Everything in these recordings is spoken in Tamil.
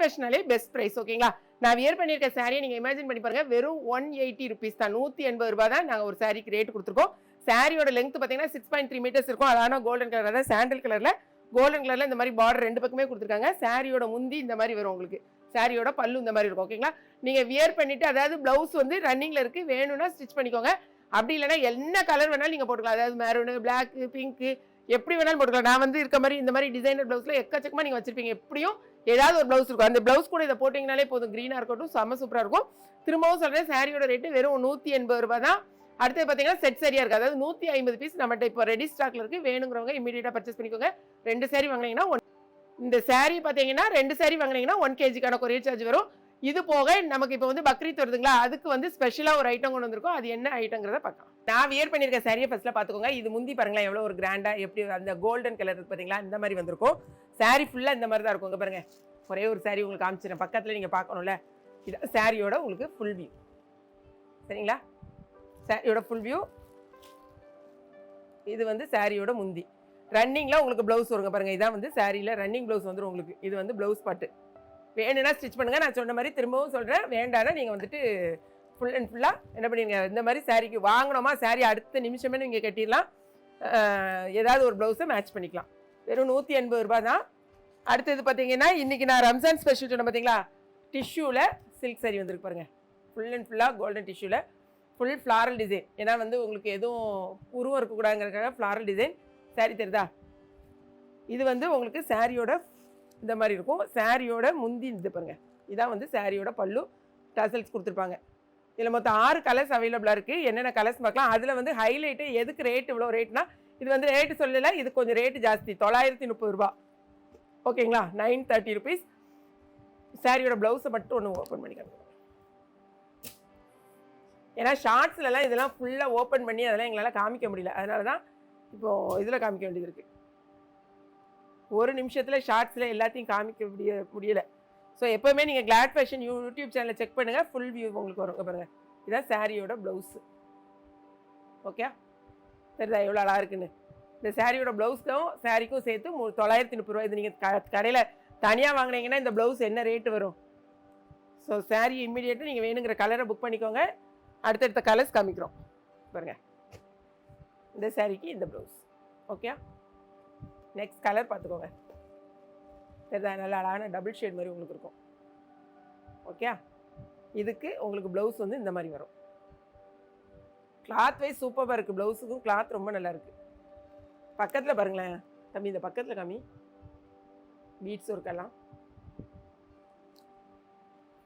ஃபேஷனாலே பெஸ்ட் ப்ரைஸ். ஓகேங்களா? நான் வியர் பண்ணியிருக்க சாரியை நீங்கள் இமேஜின் பண்ணி பாருங்க. வெறும் 180 ருபீஸ் தான். 180 ரூபாய் தான் நாங்கள் ஒரு சாரிக்கு ரேட் கொடுத்துருக்கோம். சாரியோட லென்த் பார்த்தீங்கன்னா 6.3 மீட்டர்ஸ் இருக்கும். அதான கோல்டன் கலர், அதாவது சாண்டல் கலரில் கோல்டன் கலரில் இந்த மாதிரி பார்டர் 2 பக்கமே கொடுத்துருக்காங்க. சாரியோட முந்தி இந்த மாதிரி வரும் உங்களுக்கு. சாரியோட பல்லு இந்த மாதிரி இருக்கும். ஓகேங்களா? நீங்கள் வியர் பண்ணிவிட்டு, அதாவது ப்ளவுஸ் வந்து ரன்னிங்கில் இருக்குது, வேணும்னா ஸ்டிச் பண்ணிக்கோங்க. அப்படி இல்லைனா என்ன கலர் வேணாலும் நீங்கள் போட்டுக்கலாம். அதாவது மெரூனு, பிளாக்கு, பிங்க்கு, எப்படி வேணாலும் போட்டுக்கலாம். நான் வந்து இருக்க மாதிரி இந்த மாதிரி டிசைனர் ப்ளவுஸில் எக்கச்சக்கமாக நீங்கள் வச்சிருப்பீங்க. எப்படியும் ஏதாவது ஒரு ப்ளவுஸ் இருக்கும். அந்த ப்ளவுஸ் கூட இதை போட்டிங்கனாலே போதும். க்ரீனாக இருக்கட்டும், செம்ம சூப்பராக இருக்கும். திரும்பவும் சொல்கிறேன், சாரியோட ரேட்டு வெறும் 180 ரூபாய் தான். அடுத்து பார்த்தீங்கன்னா செட் சரியாக இருக்குது. அதாவது 150 பீஸ் நம்மகிட்ட இப்போ ரெடி ஸ்டாக்ல இருக்குது. வேணுங்கிறவங்க இமீடியட்டாக பர்ச்சேஸ் பண்ணிக்கோங்க. 2 சாரி வாங்கினீங்கன்னா இந்த சாரி பார்த்தீங்கன்னா 2 சாரி வாங்கினீங்கன்னா 1 kgக்கான கொரியர் சார்ஜ் வரும். இது போக நமக்கு இப்போ வந்து பக்ரீத் வருதுங்களா, அதுக்கு வந்து ஸ்பெஷலாக ஒரு ஐட்டம் கொண்டு வந்திருக்கும். அது என்ன ஐட்டங்கிறத பார்க்கலாம். நான் வியர் பண்ணியிருக்க சாரியை ஃபர்ஸ்ட்டில் பார்த்துக்கோங்க. இது முந்தி பாருங்களேன், எவ்வளோ ஒரு கிராண்டாக எப்படி அந்த கோல்டன் கலர் இருக்குது பார்த்தீங்களா, இந்த மாதிரி வந்திருக்கும். சாரி ஃபுல்லாக இந்த மாதிரி தான் இருக்கும். இங்கே பாருங்கள், ஒரே ஒரு சாரி உங்களுக்கு காமிச்சிடறேன். பக்கத்தில் நீங்கள் பார்க்கணும்ல, இது சாரியோட உங்களுக்கு ஃபுல் வியூ. சரிங்களா? சாரியோட ஃபுல் வியூ. இது வந்து சாரியோட முந்தி. ரன்னிங்கில் உங்களுக்கு ப்ளவுஸ் வருங்க பாருங்கள். இதான் வந்து சாரியில் ரன்னிங் ப்ளவுஸ் வந்துடும் உங்களுக்கு. இது வந்து ப்ளவுஸ் பாட்டு. வேணும்னா ஸ்டிச் பண்ணுங்கள். நான் சொன்ன மாதிரி திரும்பவும் சொல்கிறேன், வேண்டானா நீங்கள் வந்துட்டு ஃபுல் அண்ட் ஃபுல்லாக என்ன பண்ணிடுங்க, இந்த மாதிரி சாரிக்கு வாங்கினோமா சாரி அடுத்த நிமிஷமே நீங்கள் கட்டிடலாம். ஏதாவது ஒரு ப்ளவுஸை மேட்ச் பண்ணிக்கலாம். வெறும் 180 ரூபாய் தான். அடுத்தது பார்த்தீங்கன்னா, இன்றைக்கி நான் ரம்ஜான் ஸ்பெஷல் சொன்னேன் பார்த்தீங்களா, டிஷ்யூவில் சில்க் சாரி வந்துருக்கு பாருங்கள். ஃபுல் அண்ட் ஃபுல்லாக கோல்டன் டிஷ்யூவில் ஃபுல் ஃப்ளாரல் டிசைன். ஏன்னா வந்து உங்களுக்கு எதுவும் உருவம் இருக்கக்கூடாதுங்கிறதுக்காக ஃப்ளாரல் டிசைன். சாரி தெரியுதா? இது வந்து உங்களுக்கு சாரியோட இந்த மாதிரி இருக்கும். சாரியோட முந்தி இது பாருங்கள். இதான் வந்து சாரியோட பல்லு. டசல்ஸ் கொடுத்துருப்பாங்க. இதில் மொத்தம் 6 கலர்ஸ் அவைலபிளாக இருக்குது. என்னென்ன கலர்ஸ் பார்க்கலாம். அதில் வந்து ஹைலைட்டு எதுக்கு ரேட் இவ்வளோ ரேட்னா, இது வந்து ரேட்டு சொல்லலை, இது கொஞ்சம் ரேட்டு ஜாஸ்தி. 930 ரூபா. ஓகேங்களா? 930 ருபீஸ். சாரியோட ப்ளவுஸை மட்டும் ஒன்று ஓப்பன் பண்ணிக்காங்க. ஏன்னா ஷார்ட்ஸ்லலாம் இதெல்லாம் ஃபுல்லாக ஓப்பன் பண்ணி அதெல்லாம் எங்களால் காமிக்க முடியல. அதனால தான் இப்போது இதில் காமிக்க வேண்டியது இருக்குது. ஒரு நிமிஷத்தில் ஷார்ட்ஸில் எல்லாத்தையும் காமிக்க முடியலை. ஸோ எப்போவுமே நீங்கள் கிளாட் ஃபேஷன் யூடியூப் சேனலை செக் பண்ணுங்கள். ஃபுல் வியூ உங்களுக்கு வரும். பாருங்கள், இதுதான் சாரியோட ப்ளவுஸு. ஓகே, சரிதா எவ்வளோ அழகாக இருக்குன்னு. இந்த சாரியோட ப்ளவுஸ்க்கும் சாரிக்கும் சேர்த்து 930 ரூபா. இது நீங்கள் கடையில் தனியாக வாங்கினீங்கன்னா இந்த ப்ளவுஸ் என்ன ரேட்டு வரும்? ஸோ சாரி இம்மிடியேட்டாக நீங்கள் வேணுங்கிற கலரை புக் பண்ணிக்கோங்க. அடுத்தடுத்த கலர்ஸ் காமிக்கிறோம் பாருங்கள். இந்த சாரிக்கு இந்த ப்ளவுஸ். ஓகே, நெக்ஸ்ட் கலர் பார்த்துக்கோங்க. சரிதா, நல்லா அழகான டபுள் ஷேட் மாதிரி உங்களுக்கு இருக்கும். ஓகே, இதுக்கு உங்களுக்கு ப்ளவுஸ் வந்து இந்த மாதிரி வரும். கிளாத் வைஸ் சூப்பராக இருக்குது. ப்ளவுஸுக்கும் கிளாத் ரொம்ப நல்லா இருக்குது. பக்கத்தில் பாருங்களேன் தம்பி, இந்த பக்கத்தில் காமி, பீட்ஸ் ஒர்க்கெல்லாம்.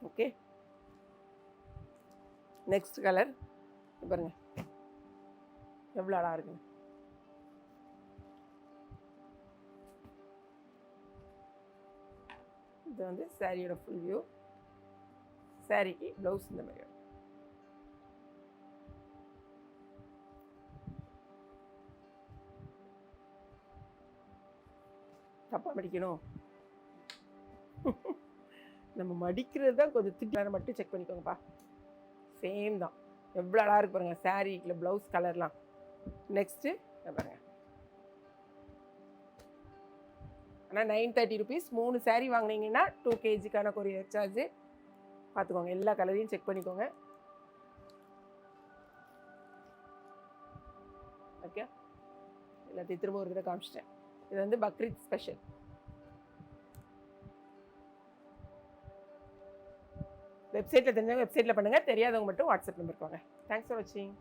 ஓகே, நெக்ஸ்ட் கலர் பாருங்கள், எவ்வளோ அழகாக இருக்குங்க. இது வந்து சாரியோட ஃபுல் வியூ. சாரிக்கு ப்ளவுஸ் இந்த மாதிரி. தப்பாக மடிக்கணும். நம்ம மடிக்கிறது தான் கொஞ்சம் திட்டான மட்டும் செக் பண்ணிக்கோங்கப்பா. சேம் தான். எவ்வளோ அழகாக இருக்கு பாருங்கள் சாரியில் ப்ளவுஸ் கலர்லாம். நெக்ஸ்ட்டு பாருங்கள், ஆனால் 930 ருபீஸ். 3 சாரீ வாங்கினீங்கன்னா 2 kgக்கான கொரியர் சார்ஜு. பார்த்துக்கோங்க, எல்லா கலரையும் செக் பண்ணிக்கோங்க. ஓகே, எல்லாத்தையும் திரும்ப ஒரு தடவை காமிச்சிட்டேன். இது வந்து பக்ரீத் ஸ்பெஷல். வெப்சைட்டில் தெரிஞ்சவங்க வெப்சைட்டில் பண்ணுங்கள், தெரியாதவங்க மட்டும் வாட்ஸ்அப் நம்பருக்கு வாங்க. தேங்க்ஸ் ஃபார் வாட்சிங்.